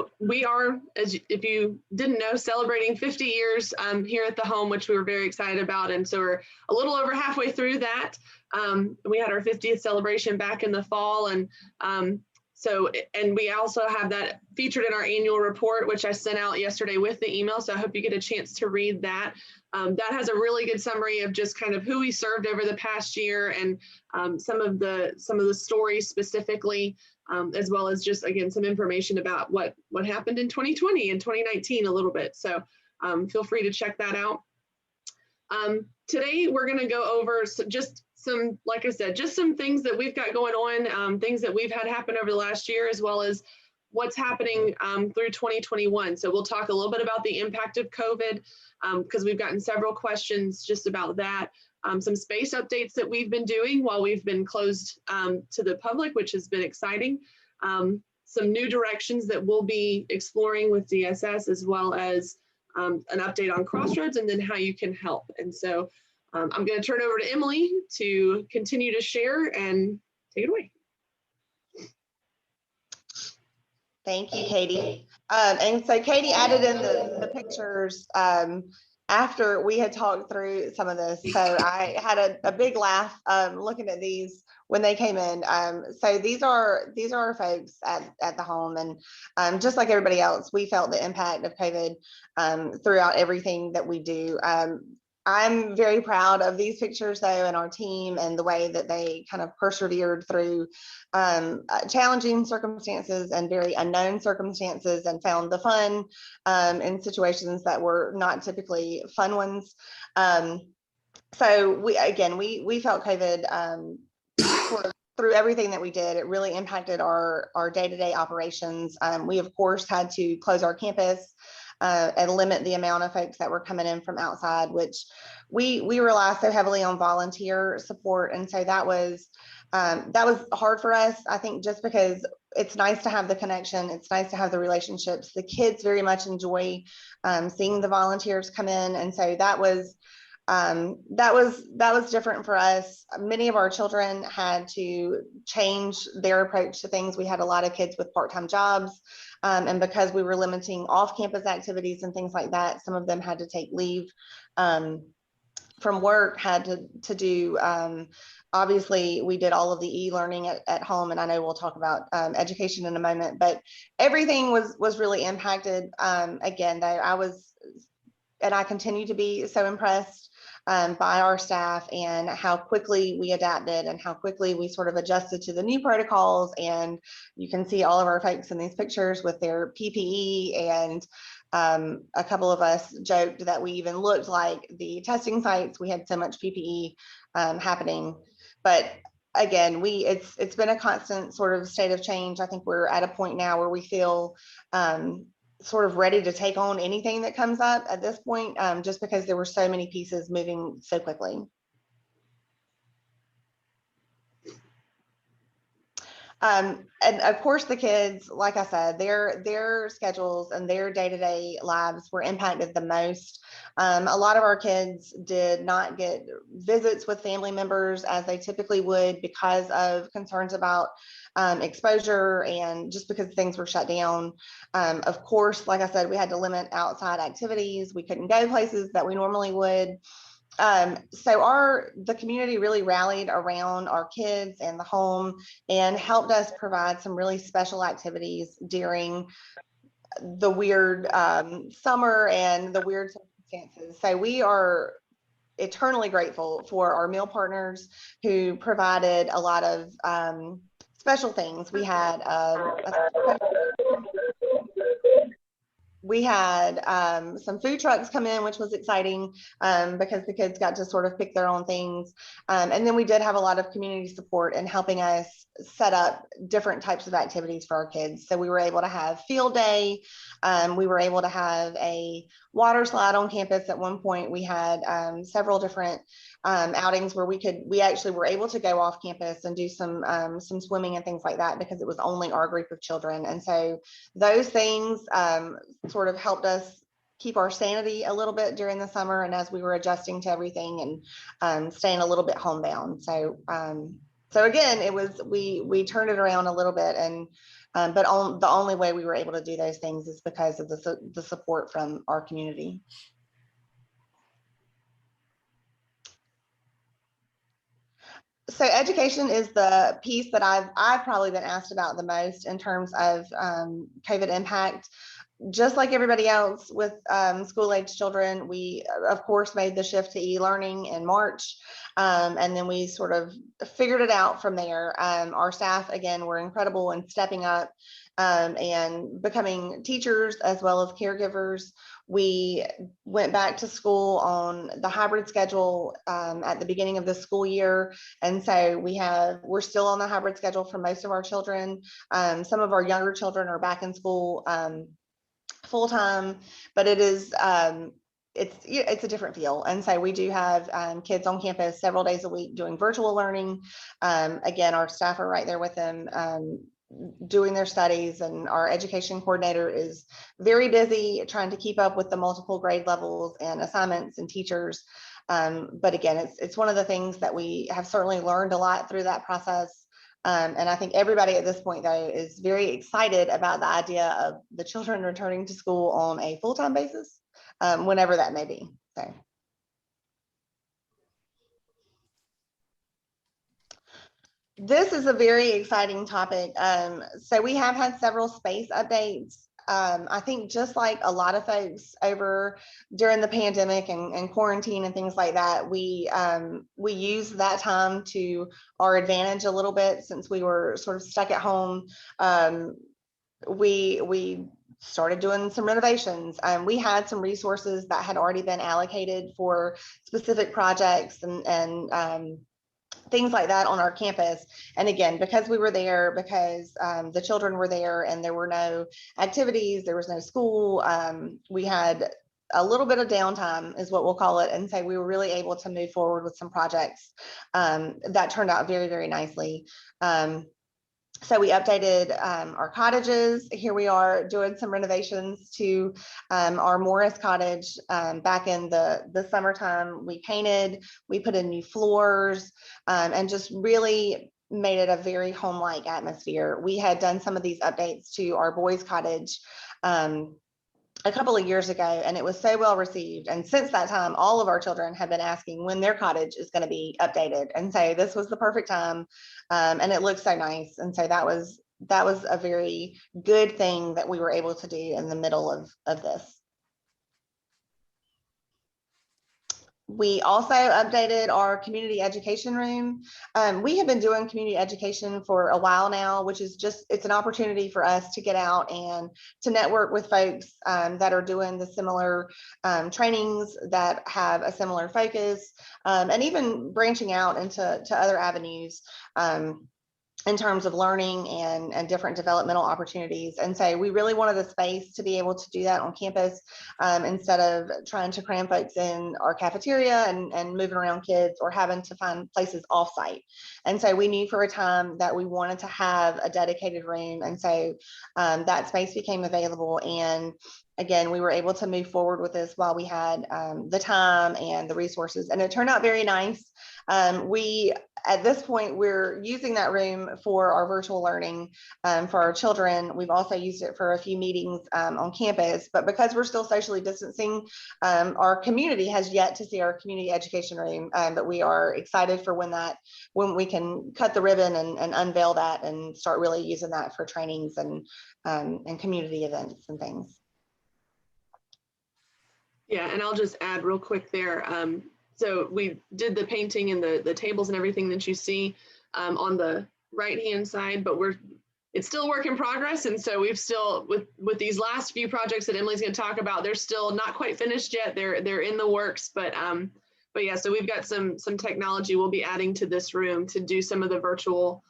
So we are, if you didn't know, celebrating 50 years here at the home, which we were very excited about. And so we're a little over halfway through that. We had our 50th celebration back in the fall. And and we also have that featured in our annual report, which I sent out yesterday with the email. So I hope you get a chance to read that. That has a really good summary of just kind of who we served over the past year and some of the stories specifically, as well as just, again, some information about what happened in 2020 and 2019 a little bit. So feel free to check that out. Today, we're going to go over just some, like I said, just some things that we've got going on, things that we've had happen over the last year, as well as what's happening through 2021. So we'll talk a little bit about the impact of COVID, because we've gotten several questions just about that. Some space updates that we've been doing while we've been closed to the public, which has been exciting. Some new directions that we'll be exploring with DSS, as well as an update on Crossroads, and then how you can help. And so I'm going to turn over to Emily to continue to share and take it away. Thank you, Katie. And so Katie added in the pictures after we had talked through some of this. So I had a big laugh looking at these when they came in. So these are our folks at the home, and just like everybody else, we felt the impact of COVID throughout everything that we do. I'm very proud of these pictures, though, and our team, and the way that they kind of persevered through challenging circumstances and very unknown circumstances, and found the fun in situations that were not typically fun ones. So we felt COVID sort of through everything that we did. It really impacted our day-to-day operations. We, of course, had to close our campus and limit the amount of folks that were coming in from outside, which we rely so heavily on volunteer support. And so that was hard for us, I think, just because it's nice to have the connection. It's nice to have the relationships. The kids very much enjoy seeing the volunteers come in. And so that was different for us. Many of our children had to change their approach to things. We had a lot of kids with part-time jobs. And because we were limiting off-campus activities and things like that, some of them had to take leave from work, had to do, obviously, we did all of the e-learning at home, and I know we'll talk about education in a moment, but everything was really impacted. Again, though, I continue to be so impressed by our staff and how quickly we adapted and how quickly we sort of adjusted to the new protocols. And you can see all of our folks in these pictures with their PPE, and a couple of us joked that we even looked like the testing sites. We had so much PPE happening. But again, it's been a constant sort of state of change. I think we're at a point now where we feel sort of ready to take on anything that comes up at this point, just because there were so many pieces moving so quickly. And of course, the kids, like I said, their schedules and their day-to-day lives were impacted the most. A lot of our kids did not get visits with family members as they typically would because of concerns about exposure, and just because things were shut down. Of course, like I said, we had to limit outside activities. We couldn't go places that we normally would. So the community really rallied around our kids and the home and helped us provide some really special activities during the weird summer and the weird circumstances. So we are eternally grateful for our meal partners who provided a lot of special things. We had some food trucks come in, which was exciting because the kids got to sort of pick their own things. And then we did have a lot of community support in helping us set up different types of activities for our kids. So we were able to have field day. We were able to have a water slide on campus. At one point, we had several different outings where we actually were able to go off campus and do some swimming and things like that, because it was only our group of children. And so those things sort of helped us keep our sanity a little bit during the summer, and as we were adjusting to everything and staying a little bit homebound. So again, we turned it around a little bit, and But the only way we were able to do those things is because of the support from our community. So education is the piece that I've probably been asked about the most in terms of COVID impact. Just like everybody else with school-age children, we of course made the shift to e-learning in March, and then we sort of figured it out from there. Our staff, again, were incredible in stepping up and becoming teachers as well as caregivers. We went back to school on the hybrid schedule at the beginning of the school year, and so we're still on the hybrid schedule for most of our children. Some of our younger children are back in school full time, but it's a different feel. And so we do have kids on campus several days a week doing virtual learning. Again, our staff are right there with them doing their studies, and our education coordinator is very busy trying to keep up with the multiple grade levels and assignments and teachers. But again, it's one of the things that we have certainly learned a lot through that process. And I think everybody at this point, though, is very excited about the idea of the children returning to school on a full-time basis, whenever that may be. So. This is a very exciting topic. So we have had several space updates. I think just like a lot of folks over during the pandemic and quarantine and things like that, we used that time to our advantage a little bit since we were sort of stuck at home. We started doing some renovations. We had some resources that had already been allocated for specific projects and things like that on our campus. And again, because we were there, because the children were there and there were no activities, there was no school, we had a little bit of downtime is what we'll call it. And so we were really able to move forward with some projects that turned out very, very nicely. So we updated our cottages. Here we are doing some renovations to our Morris cottage back in the summertime. We painted, we put in new floors, and just really made it a very home-like atmosphere. We had done some of these updates to our boys' cottage a couple of years ago, and it was so well received. And since that time, all of our children have been asking when their cottage is going to be updated. And so this was the perfect time, and it looks so nice. And so that was a very good thing that we were able to do in the middle of this. We also updated our community education room. We have been doing community education for a while now, which is it's an opportunity for us to get out and to network with folks that are doing the similar trainings that have a similar focus, and even branching out into other avenues in terms of learning and different developmental opportunities. And so we really wanted a space to be able to do that on campus instead of trying to cram folks in our cafeteria and moving around kids or having to find places offsite. And so we knew for a time that we wanted to have a dedicated room. And so that space became available. And again, we were able to move forward with this while we had the time and the resources, and it turned out very nice. At this point, we're using that room for our virtual learning for our children. We've also used it for a few meetings on campus, but because we're still socially distancing, our community has yet to see our community education room, but we are excited for when we can cut the ribbon and unveil that and start really using that for trainings and community events and things. Yeah, and I'll just add real quick there. So we did the painting and the tables and everything that you see on the right-hand side, but it's still a work in progress. And so we've still, with these last few projects that Emily's going to talk about, they're still not quite finished yet. They're in the works, but yeah, so we've got some technology we'll be adding to this room to do some of the virtual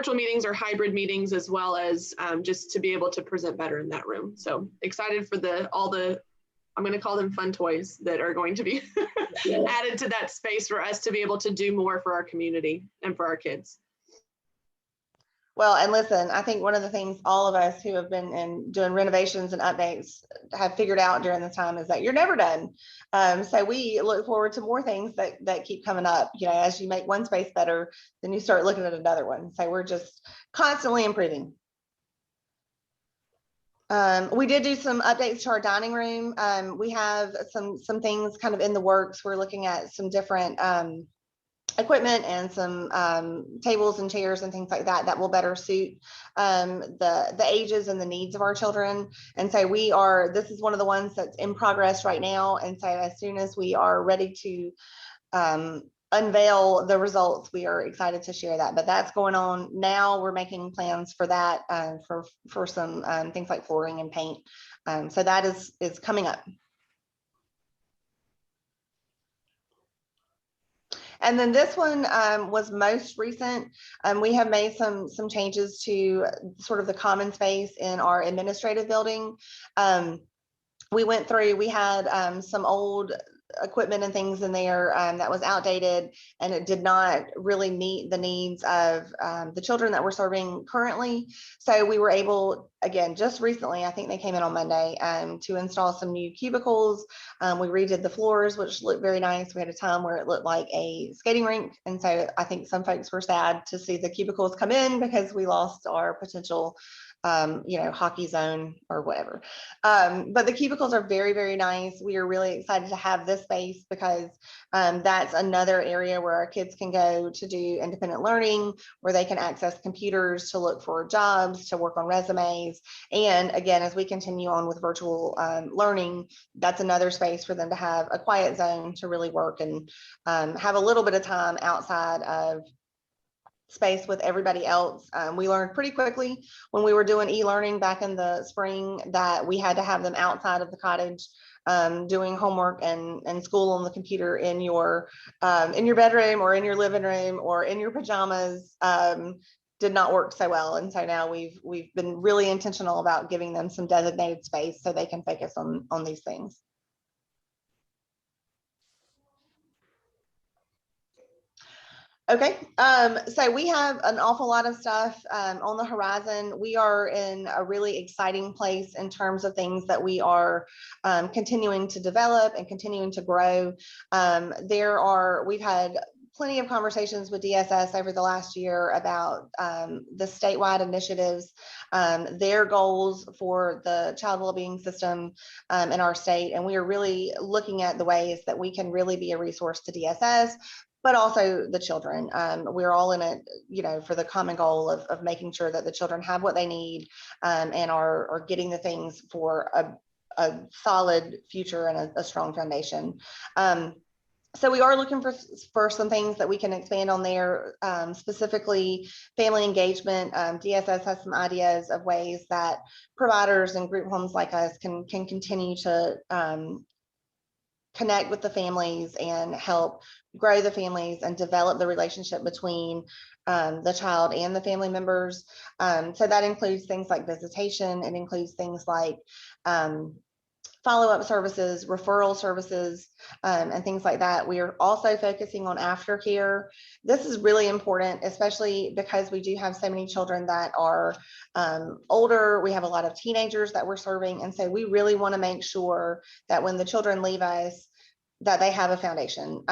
meetings or hybrid meetings, as well as just to be able to present better in that room. So excited for all the I'm going to call them fun toys that are going to be added to that space for us to be able to do more for our community and for our kids. Well, and listen, I think one of the things all of us who have been doing renovations and updates have figured out during this time is that you're never done. So we look forward to more things that keep coming up. You know, as you make one space better, then you start looking at another one. So we're just constantly improving. We did do some updates to our dining room. We have some things kind of in the works. We're looking at some different equipment and some tables and chairs and things like that that will better suit the ages and the needs of our children. And so this is one of the ones that's in progress right now. And so as soon as we are ready to unveil the results, we are excited to share that. But that's going on now. We're making plans for that, for some things like flooring and paint. So that is coming up. And then this one was most recent. We have made some changes to sort of the common space in our administrative building. We had some old equipment and things in there that was outdated, and it did not really meet the needs of the children that we're serving currently. So we were able, again, just recently, I think they came in on Monday, to install some new cubicles. We redid the floors, which looked very nice. We had a time where it looked like a skating rink. And so I think some folks were sad to see the cubicles come in because we lost our potential hockey zone or whatever. But the cubicles are very, very nice. We are really excited to have this space because that's another area where our kids can go to do independent learning, where they can access computers to look for jobs, to work on resumes. And again, as we continue on with virtual learning, that's another space for them to have a quiet zone to really work and have a little bit of time outside of space with everybody else. We learned pretty quickly when we were doing e-learning back in the spring that we had to have them outside of the cottage doing homework and school on the computer in your bedroom or in your living room or in your pajamas. Did not work so well. And so now we've been really intentional about giving them some designated space so they can focus on these things. Okay, so we have an awful lot of stuff on the horizon. We are in a really exciting place in terms of things that we are continuing to develop and continuing to grow. We've had plenty of conversations with DSS over the last year about the statewide initiatives, their goals for the child wellbeing system in our state. And we are really looking at the ways that we can really be a resource to DSS, but also the children. We're all in it, for the common goal of making sure that the children have what they need and are getting the things for a solid future and a strong foundation. So we are looking for some things that we can expand on there, specifically family engagement. DSS has some ideas of ways that providers and group homes like us can continue to connect with the families and help grow the families and develop the relationship between the child and the family members. So that includes things like visitation. It includes things like follow-up services, referral services, and things like that. We are also focusing on aftercare. This is really important, especially because we do have so many children that are older. We have a lot of teenagers that we're serving. And so we really want to make sure that when the children leave us, that they have a foundation.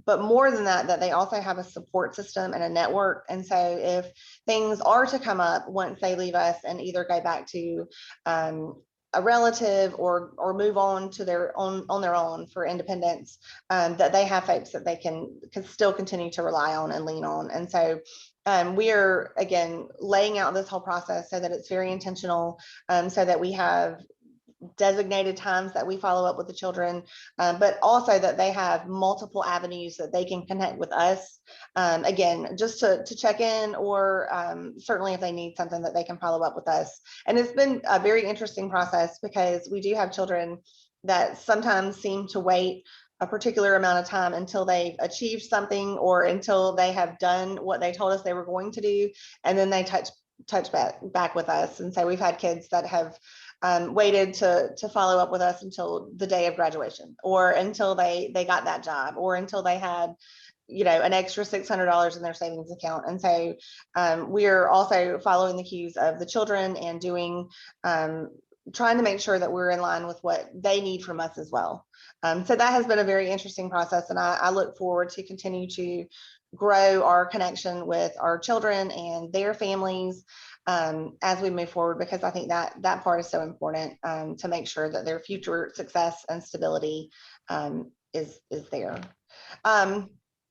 But more than that, that they also have a support system and a network. And so if things are to come up once they leave us and either go back to a relative or move on to their own for independence, that they have folks that they can still continue to rely on and lean on. And so we are, again, laying out this whole process so that it's very intentional, so that we have designated times that we follow up with the children, but also that they have multiple avenues that they can connect with us, again, just to check in, or certainly if they need something that they can follow up with us. And it's been a very interesting process because we do have children that sometimes seem to wait a particular amount of time until they've achieved something or until they have done what they told us they were going to do, and then they touch back with us. And so we've had kids that have waited to follow up with us until the day of graduation, or until they got that job, or until they had an extra $600 in their savings account. And so we're also following the cues of the children and doing trying to make sure that we're in line with what they need from us as well. So that has been a very interesting process, and I look forward to continue to grow our connection with our children and their families, as we move forward, because I think that that part is so important, to make sure that their future success and stability is there.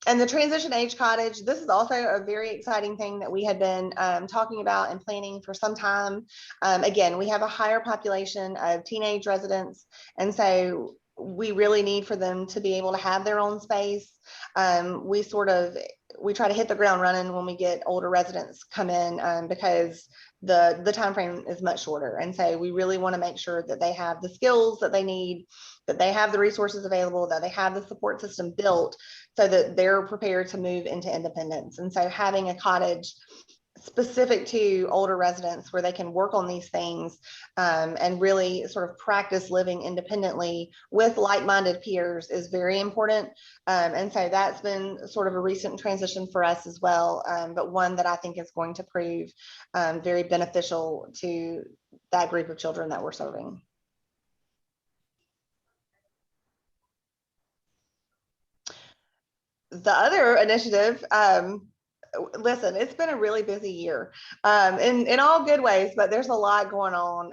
And the transition age cottage, this is also a very exciting thing that we had been talking about and planning for some time. Again, we have a higher population of teenage residents, and so we really need for them to be able to have their own space. We try to hit the ground running when we get older residents come in, because the time frame is much shorter. And so we really want to make sure that they have the skills that they need, that they have the resources available, that they have the support system built so that they're prepared to move into independence. And so having a cottage specific to older residents where they can work on these things, and really sort of practice living independently with like-minded peers is very important. And so that's been sort of a recent transition for us as well, but one that I think is going to prove very beneficial to that group of children that we're serving. The other initiative, listen, it's been a really busy year, in all good ways, but there's a lot going on.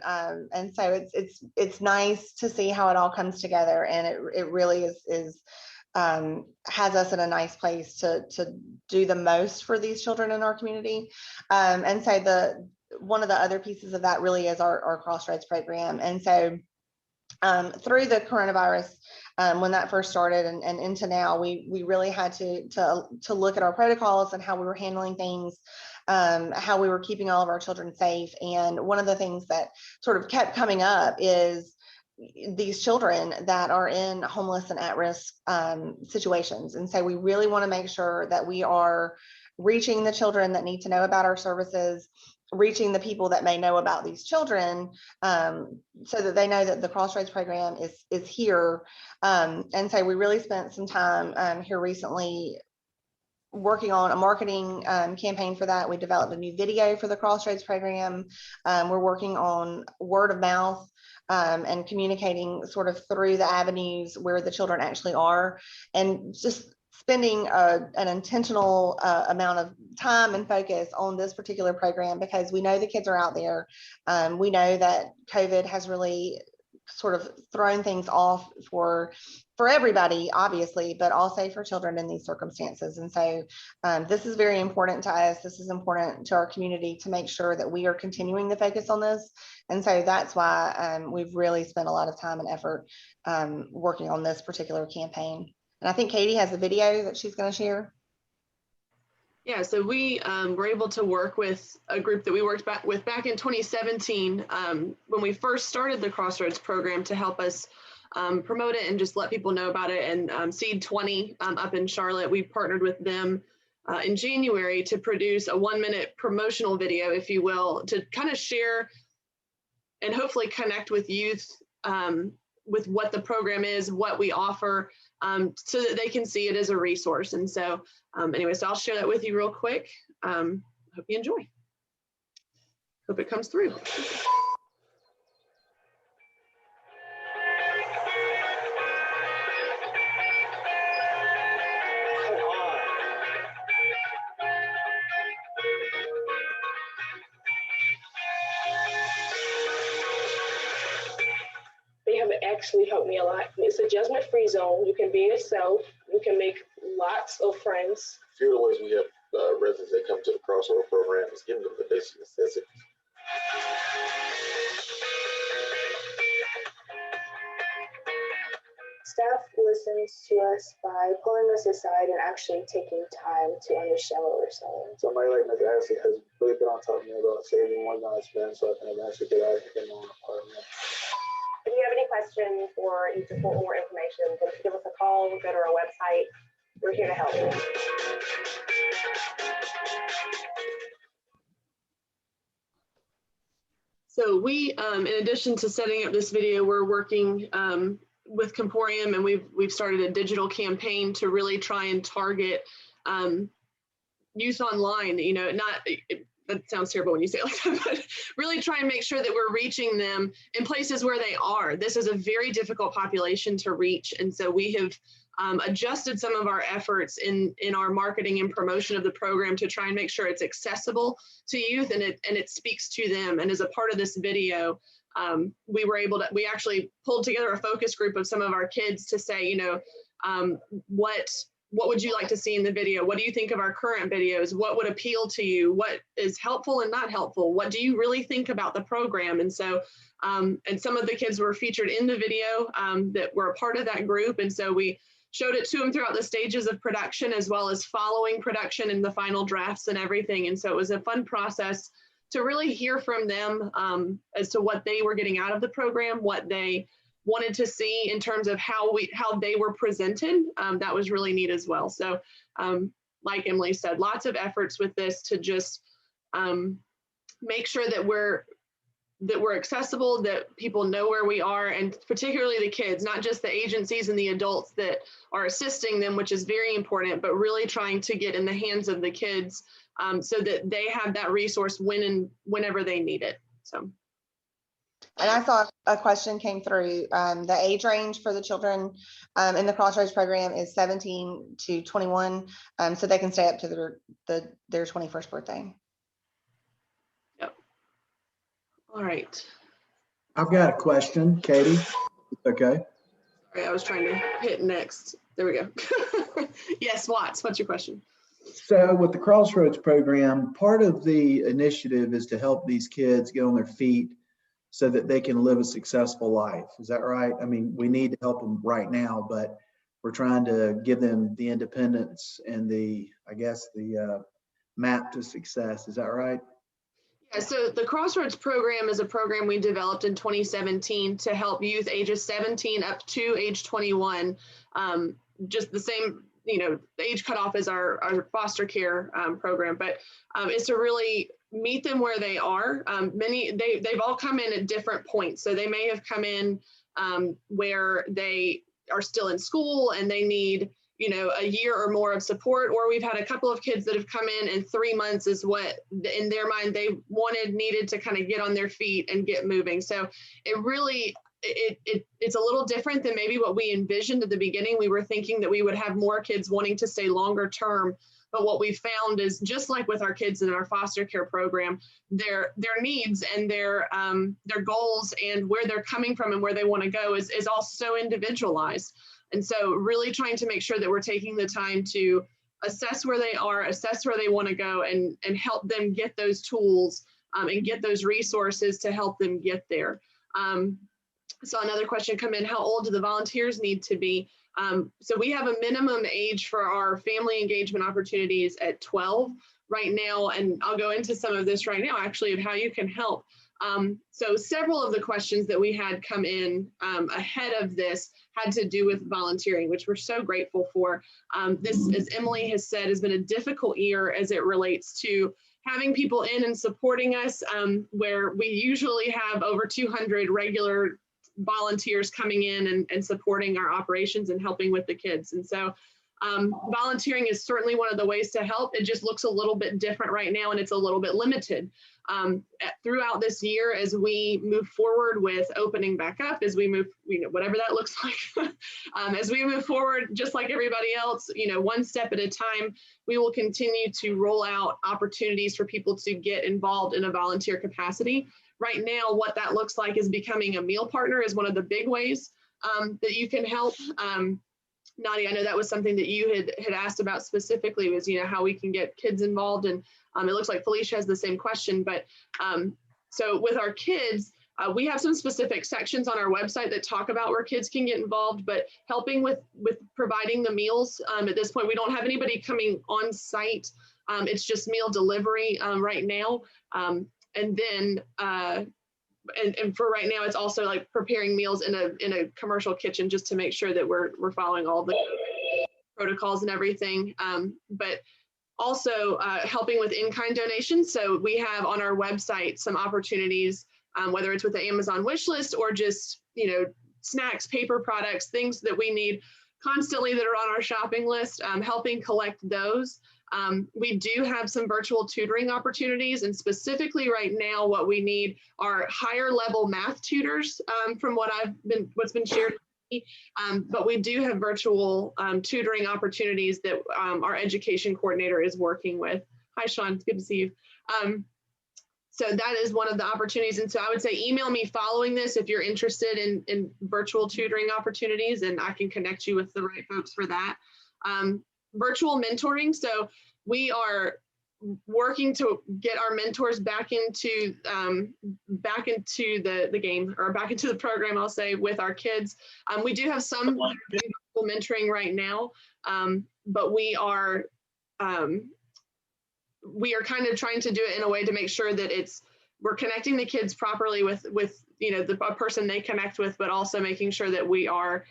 And so it's nice to see how it all comes together, and it really is has us in a nice place to do the most for these children in our community. And so one of the other pieces of that really is our Crossroads program. And so through the coronavirus, when that first started and into now, we really had to look at our protocols and how we were handling things, how we were keeping all of our children safe. And one of the things that sort of kept coming up is these children that are in homeless and at-risk situations. And so we really want to make sure that we are reaching the children that need to know about our services, reaching the people that may know about these children, so that they know that the Crossroads program is here. And so we really spent some time here recently working on a marketing campaign for that. We developed a new video for the Crossroads program. We're working on word of mouth, and communicating sort of through the avenues where the children actually are, and just spending an intentional amount of time and focus on this particular program, because we know the kids are out there. We know that COVID has really sort of thrown things off for everybody, obviously, but also for children in these circumstances. And so this is very important to us. This is important to our community to make sure that we are continuing to focus on this. And so that's why we've really spent a lot of time and effort working on this particular campaign. And I think Katie has a video that she's going to share. Yeah, so we were able to work with a group that we worked with back in 2017 when we first started the Crossroads program, to help us promote it and just let people know about it. And Seed 20 up in Charlotte, we partnered with them in January to produce a 1-minute promotional video, if you will, to kind of share and hopefully connect with youth with what the program is, what we offer, so that they can see it as a resource. And so anyway, so I'll share that with you real quick. Hope you enjoy. Hope it comes through. They have actually helped me a lot. It's a judgment-free zone. You can be yourself. You can make lots of friends. A few of the ways we have residents that come to the Crossroads program is giving them the basic necessities. Staff listens to us by pulling us aside and actually taking time to understand what we're saying. Somebody like Ms. Ashley has really been on top of me about saving more than I spend, so I can eventually get out of here and on apartment. If you have any questions or you just want more information, then give us a call, go to our website. We're here to help you. So we, in addition to setting up this video, we're working with Comporium, and we've started a digital campaign to really try and target youth online. You know, that sounds terrible when you say it like that, but really try and make sure that we're reaching them in places where they are. This is a very difficult population to reach. And so we have adjusted some of our efforts in our marketing and promotion of the program to try and make sure it's accessible to youth and it speaks to them. And as a part of this video, we actually pulled together a focus group of some of our kids to say, what would you like to see in the video? What do you think of our current videos? What would appeal to you? What is helpful and not helpful? What do you really think about the program? And so, and some of the kids were featured in the video that were a part of that group. And so we showed it to them throughout the stages of production, as well as following production and the final drafts and everything. And so it was a fun process to really hear from them as to what they were getting out of the program, what they wanted to see in terms of how they were presented. That was really neat as well. So like Emily said, lots of efforts with this to just make sure that we're accessible, that people know where we are, and particularly the kids, not just the agencies and the adults that are assisting them, which is very important, but really trying to get in the hands of the kids so that they have that resource whenever they need it. So. And I saw a question came through. The age range for the children in the Crossroads program is 17 to 21, so they can stay up to their 21st birthday. Yep. All right. I've got a question, Katie. Okay. Sorry, I was trying to hit next. There we go. Yes, Watts, what's your question? So with the Crossroads program, part of the initiative is to help these kids get on their feet so that they can live a successful life. Is that right? I mean, we need to help them right now, but we're trying to give them the independence and the map to success. Is that right? Yeah, so the Crossroads program is a program we developed in 2017 to help youth ages 17 up to age 21. Just the same, the age cutoff as our foster care program, but it's to really meet them where they are. They've all come in at different points. So they may have come in where they are still in school and they need, a year or more of support, or we've had a couple of kids that have come in and 3 months is what in their mind they needed to kind of get on their feet and get moving. So it really, it's a little different than maybe what we envisioned at the beginning. We were thinking that we would have more kids wanting to stay longer term. But what we found is, just like with our kids in our foster care program, their needs and their goals and where they're coming from and where they want to go is all so individualized. And so really trying to make sure that we're taking the time to assess where they are, assess where they want to go, and help them get those tools and get those resources to help them get there. So another question come in, how old do the volunteers need to be? So we have a minimum age for our family engagement opportunities at 12 right now, and I'll go into some of this right now actually of how you can help. So several of the questions that we had come in ahead of this had to do with volunteering, which we're so grateful for. This, as Emily has said, has been a difficult year as it relates to having people in and supporting us, where we usually have over 200 regular volunteers coming in and supporting our operations and helping with the kids. And so volunteering is certainly one of the ways to help. It just looks a little bit different right now, and it's a little bit limited. Throughout this year, as we move forward with opening back up, as we move, whatever that looks like, as we move forward, just like everybody else, one step at a time, we will continue to roll out opportunities for people to get involved in a volunteer capacity. Right now, what that looks like is becoming a meal partner is one of the big ways that you can help. Nadia, I know that was something that you had asked about specifically, was how we can get kids involved, and it looks like Felicia has the same question. But so with our kids, we have some specific sections on our website that talk about where kids can get involved, but helping with providing the meals. At this point, we don't have anybody coming on site. It's just meal delivery right now. And then and for right now, it's also like preparing meals in a commercial kitchen, just to make sure that we're following all the protocols and everything. But also helping with in-kind donations. So we have on our website some opportunities, whether it's with the Amazon wish list or just snacks, paper products, things that we need constantly that are on our shopping list, helping collect those. We do have some virtual tutoring opportunities, and specifically right now, what we need are higher level math tutors from what's been shared But we do have virtual tutoring opportunities that our education coordinator is working with. Hi, Sean, it's good to see you. So that is one of the opportunities. And so I would say email me following this if you're interested in virtual tutoring opportunities, and I can connect you with the right folks for that. Virtual mentoring. So we are working to get our mentors back into the game, or back into the program, I'll say, with our kids. We do have some mentoring right now, but we are kind of trying to do it in a way to make sure that we're connecting the kids properly with the person they connect with, but also making sure that we are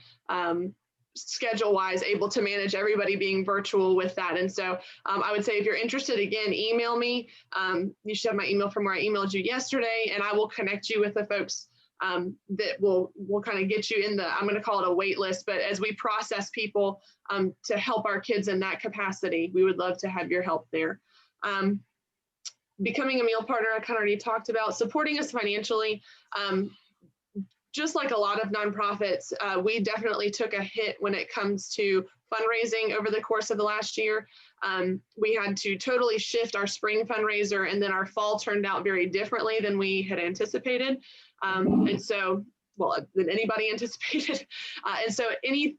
schedule wise able to manage everybody being virtual with that. And so I would say if you're interested, again, email me. You should have my email from where I emailed you yesterday, and I will connect you with the folks that will kind of get you in I'm going to call it a wait list, but as we process people to help our kids in that capacity, we would love to have your help there. Becoming a meal partner, I kind of already talked about. Supporting us financially. Just like a lot of nonprofits, we definitely took a hit when it comes to fundraising over the course of the last year. We had to totally shift our spring fundraiser, and then our fall turned out very differently than we had anticipated. And so, well, than anybody anticipated. And so we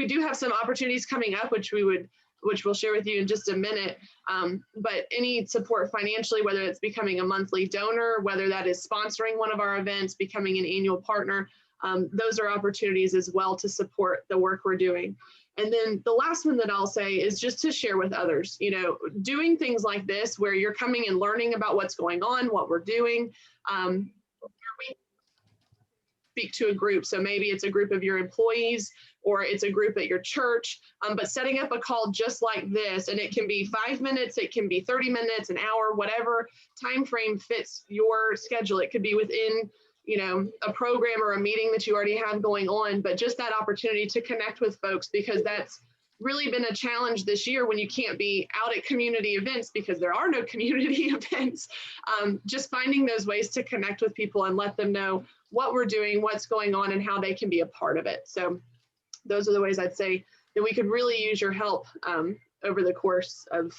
do have some opportunities coming up, which we'll share with you in just a minute. But any support financially, whether it's becoming a monthly donor, whether that is sponsoring one of our events, becoming an annual partner, those are opportunities as well to support the work we're doing. And then the last one that I'll say is just to share with others, doing things like this, where you're coming and learning about what's going on, what we're doing. We speak to a group. So maybe it's a group of your employees, or it's a group at your church, but setting up a call just like this, and it can be 5 minutes, it can be 30 minutes, an hour, whatever time frame fits your schedule. It could be within, a program or a meeting that you already have going on, but just that opportunity to connect with folks, because that's really been a challenge this year when you can't be out at community events because there are no community events. Just finding those ways to connect with people and let them know what we're doing, what's going on, and how they can be a part of it. So those are the ways I'd say that we could really use your help over the course of,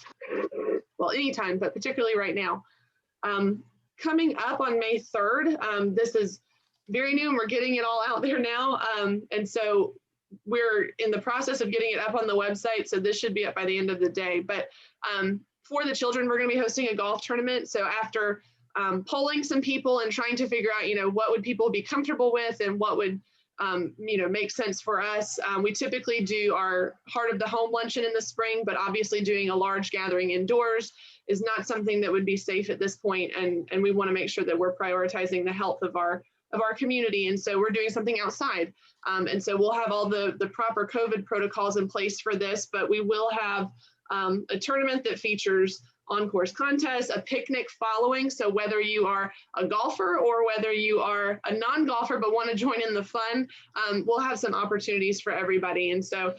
well, anytime, but particularly right now. Coming up on May 3rd, this is very new and we're getting it all out there now. And so we're in the process of getting it up on the website. So this should be up by the end of the day. But for the children, we're going to be hosting a golf tournament. So after polling some people and trying to figure out, what would people be comfortable with and what would make sense for us. We typically do our Heart of the Home luncheon in the spring, but obviously doing a large gathering indoors is not something that would be safe at this point. And we want to make sure that we're prioritizing the health of our community. And so we're doing something outside. And so we'll have all the proper COVID protocols in place for this, but we will have a tournament that features on-course contests, a picnic following. So whether you are a golfer or whether you are a non-golfer but want to join in the fun, we'll have some opportunities for everybody. And so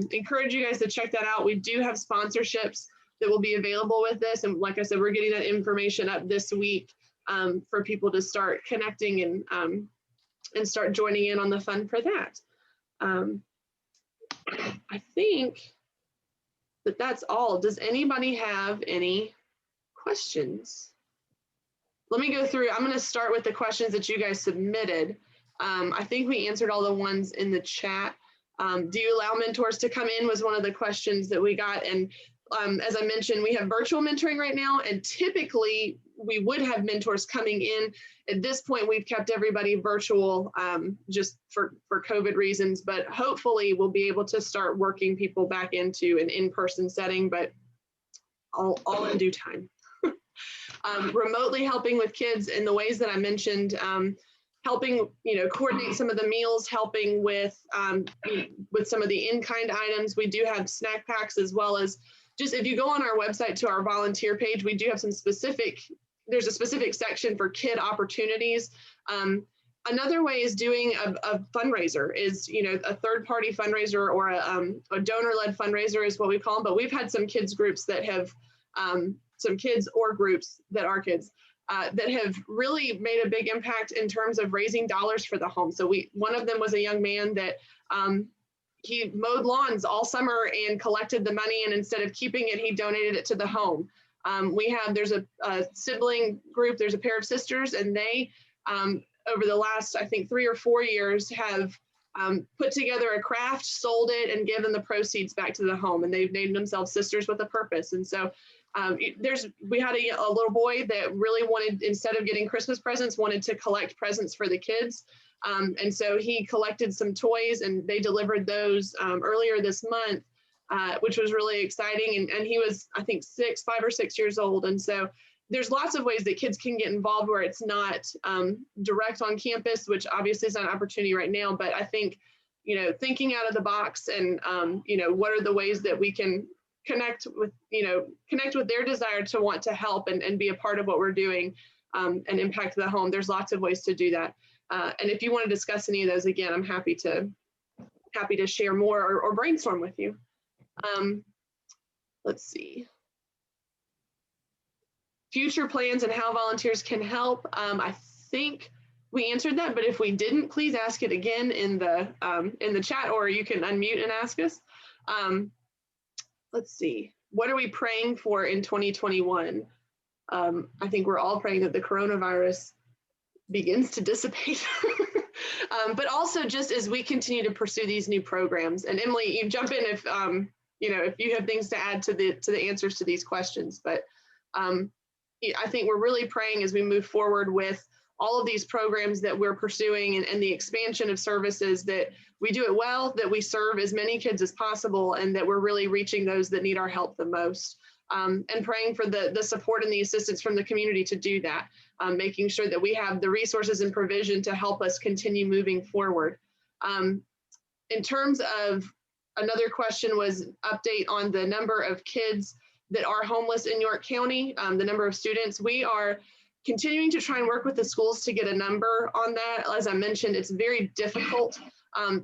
encourage you guys to check that out. We do have sponsorships that will be available with this. And like I said, we're getting that information up this week for people to start connecting and start joining in on the fun for that. I think that's all. Does anybody have any questions? Let me go through. I'm going to start with the questions that you guys submitted. I think we answered all the ones in the chat. Do you allow mentors to come in was one of the questions that we got. And as I mentioned, we have virtual mentoring right now, and typically we would have mentors coming in. At this point, we've kept everybody virtual just for COVID reasons, but hopefully we'll be able to start working people back into an in-person setting, but all in due time. Remotely helping with kids in the ways that I mentioned, helping, coordinate some of the meals, helping with some of the in-kind items. We do have snack packs, as well as just, if you go on our website to our volunteer page, we do have there's a specific section for kid opportunities. Another way is doing a fundraiser is, a third-party fundraiser, or a donor-led fundraiser is what we call them. But we've had some kids groups that have, some kids or groups that are kids that have really made a big impact in terms of raising dollars for the home. So one of them was a young man that he mowed lawns all summer and collected the money, and instead of keeping it, he donated it to the home. There's a sibling group, there's a pair of sisters, and they, over the last, I think, 3 or 4 years have put together a craft, sold it, and given the proceeds back to the home. And they've named themselves Sisters with a Purpose. And so we had a little boy that really wanted, instead of getting Christmas presents, wanted to collect presents for the kids. And so he collected some toys, and they delivered those earlier this month, which was really exciting. And he was, I think, 5 or 6 years old. And so there's lots of ways that kids can get involved where it's not direct on campus, which obviously is not an opportunity right now. But I think, thinking out of the box and, what are the ways that we can connect with their desire to want to help and be a part of what we're doing and impact the home. There's lots of ways to do that. And if you want to discuss any of those, again, I'm happy to share more or brainstorm with you. Let's see. Future plans and how volunteers can help. I think we answered that, but if we didn't, please ask it again in the chat, or you can unmute and ask us. Let's see. What are we praying for in 2021? I think we're all praying that the coronavirus begins to dissipate, but also just as we continue to pursue these new programs. And Emily, you jump in if if you have things to add to the answers to these questions. But I think we're really praying as we move forward with all of these programs that we're pursuing and the expansion of services, that we do it well, that we serve as many kids as possible, and that we're really reaching those that need our help the most. And praying for the support and the assistance from the community to do that, making sure that we have the resources and provision to help us continue moving forward. In terms of, another question was update on the number of kids that are homeless in York County, the number of students. We are continuing to try and work with the schools to get a number on that. As I mentioned, it's very difficult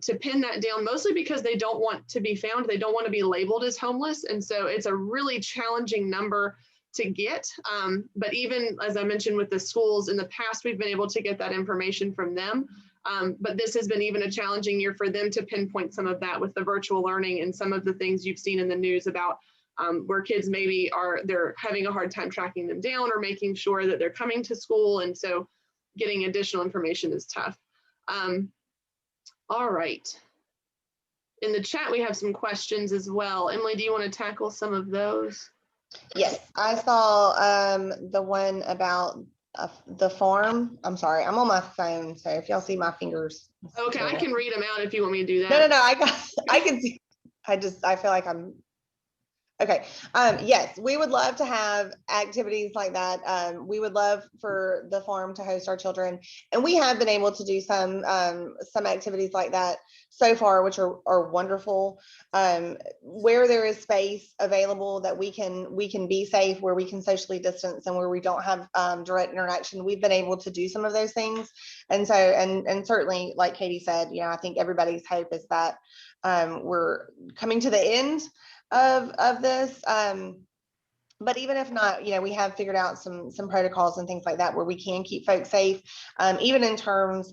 to pin that down, mostly because they don't want to be found. They don't want to be labeled as homeless. And so it's a really challenging number to get. But even as I mentioned with the schools in the past, we've been able to get that information from them. But this has been even a challenging year for them to pinpoint some of that with the virtual learning and some of the things you've seen in the news about where kids maybe they're having a hard time tracking them down or making sure that they're coming to school. And so getting additional information is tough. All right. In the chat, we have some questions as well. Emily, do you want to tackle some of those? Yes, I saw the one about the farm. I'm sorry, I'm on my phone, so if y'all see my fingers. Okay, I can read them out if you want me to do that. No, I can see. I feel like I'm okay. Yes, we would love to have activities like that. We would love for the farm to host our children, and we have been able to do some activities like that so far, which are wonderful. Where there is space available that we can be safe, where we can socially distance, and where we don't have direct interaction, we've been able to do some of those things. And so, and certainly, like Katie said, I think everybody's hope is that we're coming to the end of this. But even if not, we have figured out some protocols and things like that where we can keep folks safe. Even in terms,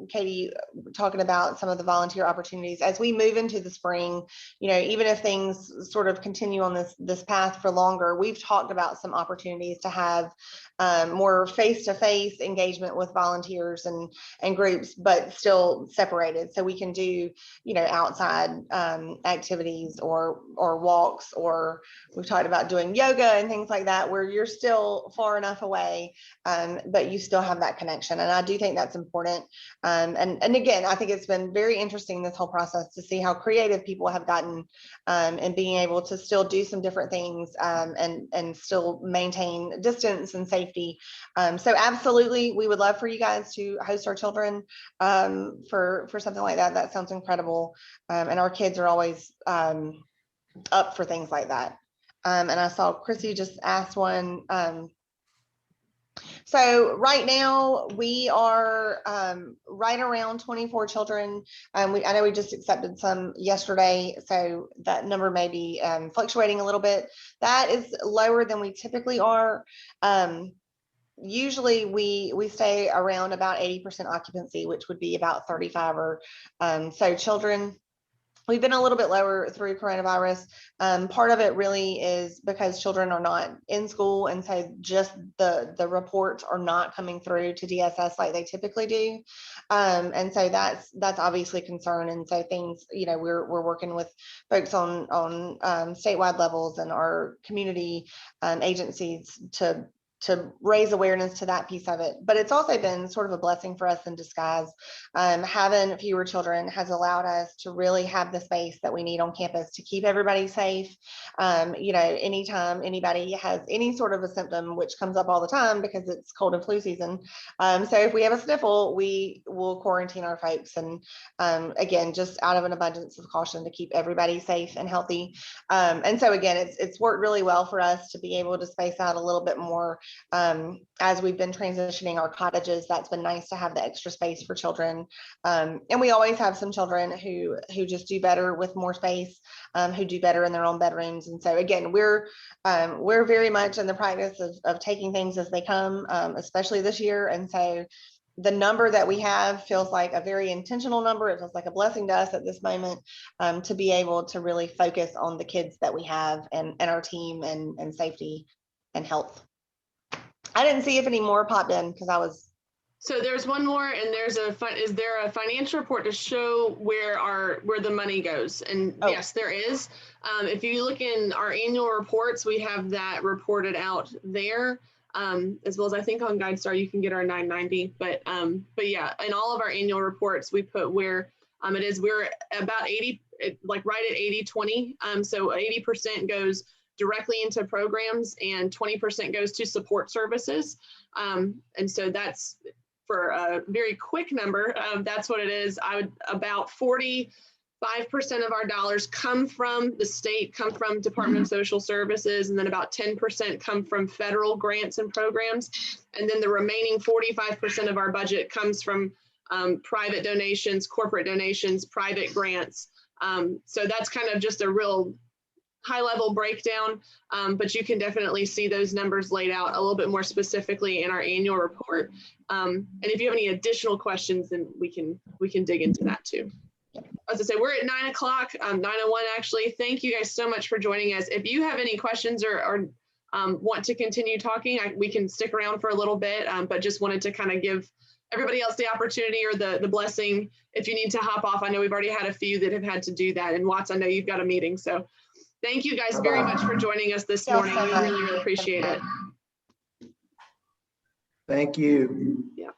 Katie talking about some of the volunteer opportunities as we move into the spring, even if things sort of continue on this path for longer, we've talked about some opportunities to have more face-to-face engagement with volunteers and groups, but still separated, so we can do outside activities or walks, or we've talked about doing yoga and things like that where you're still far enough away, but you still have that connection. And I do think that's important. And again, I think it's been very interesting, this whole process, to see how creative people have gotten and being able to still do some different things and still maintain distance and safety. So absolutely, we would love for you guys to host our children for something like that. That sounds incredible. And our kids are always up for things like that. And I saw Chrissy just asked one. So right now we are right around 24 children. I know we just accepted some yesterday, so that number may be fluctuating a little bit. That is lower than we typically are. usually we stay around about 80% occupancy, which would be about 35 or so children. We've been a little bit lower through coronavirus. Part of it really is because children are not in school, and so just the reports are not coming through to DSS like they typically do, and so that's obviously a concern. And so things, you know, we're working with folks on statewide levels and our community agencies to raise awareness to that piece of it. But it's also been sort of a blessing for us in disguise. Having fewer children has allowed us to really have the space that we need on campus to keep everybody safe. You know, anytime anybody has any sort of a symptom, which comes up all the time because it's cold and flu season. So if we have a sniffle, we will quarantine our folks. And again, just out of an abundance of caution to keep everybody safe and healthy. And so again, it's worked really well for us to be able to space out a little bit more. As we've been transitioning our cottages, that's been nice to have the extra space for children. And we always have some children who just do better with more space, who do better in their own bedrooms. And so again, we're very much in the practice of taking things as they come, especially this year. And so the number that we have feels like a very intentional number. It feels like a blessing to us at this moment, to be able to really focus on the kids that we have and our team and safety and health. I didn't see if any more popped in because I was. So there's one more, and is there a financial report to show where the money goes? And yes, there is. If you look in our annual reports, we have that reported out there, as well as I think on GuideStar you can get our 990. But yeah, in all of our annual reports, we put where it is. We're about 80, like right at 80-20. So 80% goes directly into programs and 20% goes to support services. And so that's, for a very quick number, that's what it is. About 45% of our dollars come from the state, come from Department of Social Services, and then about 10% come from federal grants and programs. And then the remaining 45% of our budget comes from private donations, corporate donations, private grants. So that's kind of just a real high-level breakdown, but you can definitely see those numbers laid out a little bit more specifically in our annual report. And if you have any additional questions, then we can dig into that too. As I say, we're at 9 o'clock, 9:01 actually. Thank you guys so much for joining us. If you have any questions or want to continue talking, we can stick around for a little bit, but just wanted to kind of give everybody else the opportunity or the blessing. If you need to hop off, I know we've already had a few that have had to do that. And Watts, I know you've got a meeting, so thank you guys very much for joining us this morning. We really, really appreciate it. Thank you. Yeah.